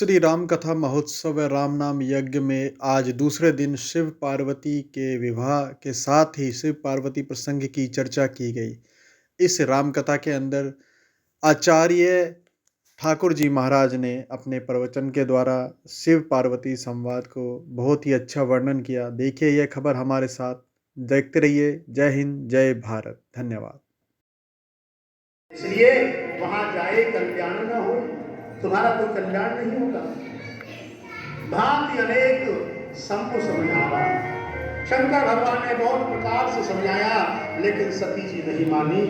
श्री राम कथा महोत्सव व राम नाम यज्ञ में आज दूसरे दिन शिव पार्वती के विवाह के साथ ही शिव पार्वती प्रसंग की चर्चा की गई। इस राम कथा के अंदर आचार्य ठाकुर जी महाराज ने अपने प्रवचन के द्वारा शिव पार्वती संवाद को बहुत ही अच्छा वर्णन किया। देखिए यह खबर हमारे साथ, देखते रहिए। जय हिंद, जय भारत, धन्यवाद। इसलिए वहां जाए कल्याण न हो, तुम्हारा तो कल्याण नहीं होगा। भांति अनेक संभु समझावा, शंकर भगवान ने बहुत प्रकार से समझाया, लेकिन सती जी नहीं मानी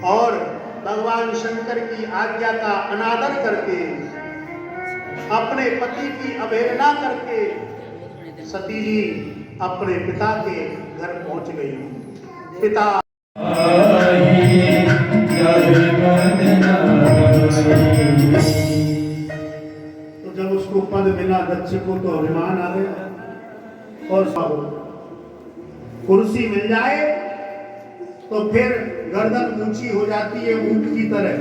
और भगवान शंकर की आज्ञा का अनादर करके, अपने पति की अवहेलना करके सती जी अपने पिता के घर पहुंच गई। पिता तो जब उसको पद मिला दक्ष को तो अभिमान आ गया, और कुर्सी मिल जाए तो फिर गर्दन ऊंची हो जाती है ऊंट की तरह।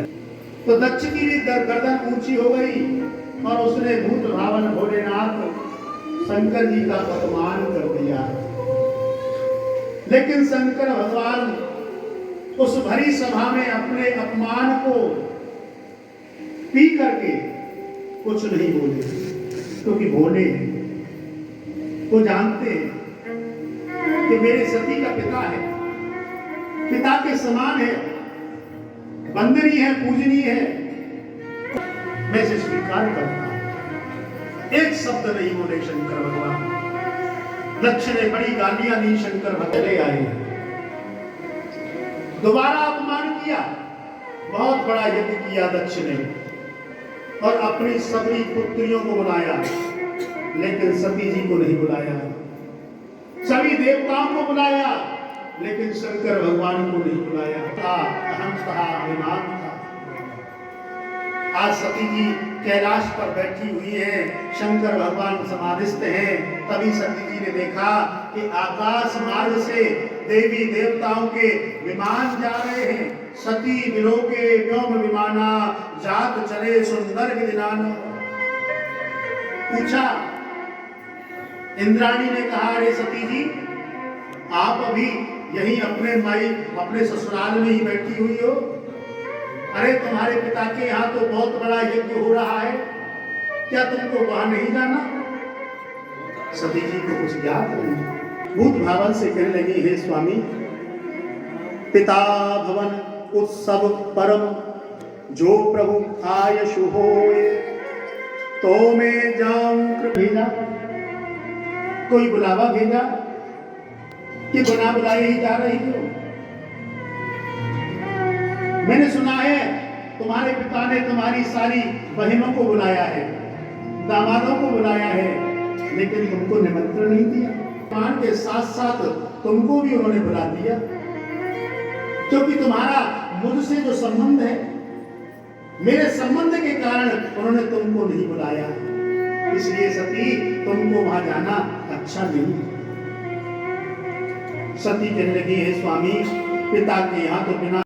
तो दक्ष की भी गर्दन ऊंची हो गई और उसने भूत रावण भोलेनाथ शंकर जी का अपमान कर दिया। लेकिन शंकर भगवान उस भरी सभा में अपने अपमान को पी करके कुछ नहीं बोले, क्योंकि भोले वो जानते हैं कि मेरे सती का पिता है, पिता के समान है, वंदनीय है, पूजनीय है, मैं इसे स्वीकार करता हूं। एक शब्द नहीं बोले शंकर भगवान। दक्ष ने बड़ी गालियां दी, शंकर भगले आए, दोबारा अपमान किया, बहुत बड़ा यज्ञ किया दक्ष ने और अपनी सभी पुत्रियों को बुलाया, लेकिन सती जी को नहीं बुलाया। सभी देवताओं को बुलाया, लेकिन शंकर भगवान को नहीं बुलाया। अहम था, अभिमान था। आज सती जी कैलाश पर बैठी हुई है, शंकर भगवान समाधिस्थ हैं। तभी सती जी ने देखा कि आकाश मार्ग से देवी देवताओं के विमान जा रहे हैं। सती विलोके व्योम विमाना, जात चले सुंदर विदिनान। पूछा, इंद्राणी ने कहा, अरे सती जी, आप अभी यही अपने ससुराल में ही बैठी हुई हो? अरे तुम्हारे पिता के यहाँ तो बहुत बड़ा यज्ञ हो रहा है, क्या तुमको वहां नहीं जाना? सती जी को कुछ याद नहीं। भूत भावन से कहने लगी, हे स्वामी, पिता भवन उत्सव परम, जो प्रभु आयशु होए, तो मैं जाऊं। भेजा कोई बुलावा भेजा कि बिना बुलाए ही जा रही हो? मैंने सुना है तुम्हारे पिता ने तुम्हारी सारी बहनों को बुलाया है, दामादों को बुलाया है, लेकिन तुमको निमंत्रण नहीं दिया। मान के साथ साथ तुमको भी उन्होंने बुला दिया, क्योंकि तुम्हारा मुझसे जो संबंध है, मेरे संबंध के कारण उन्होंने तुमको नहीं बुलाया। इसलिए सती, तुमको वहां जाना अच्छा नहीं। सती कहने लगी, हे स्वामी, पिता के यहाँ तो बिना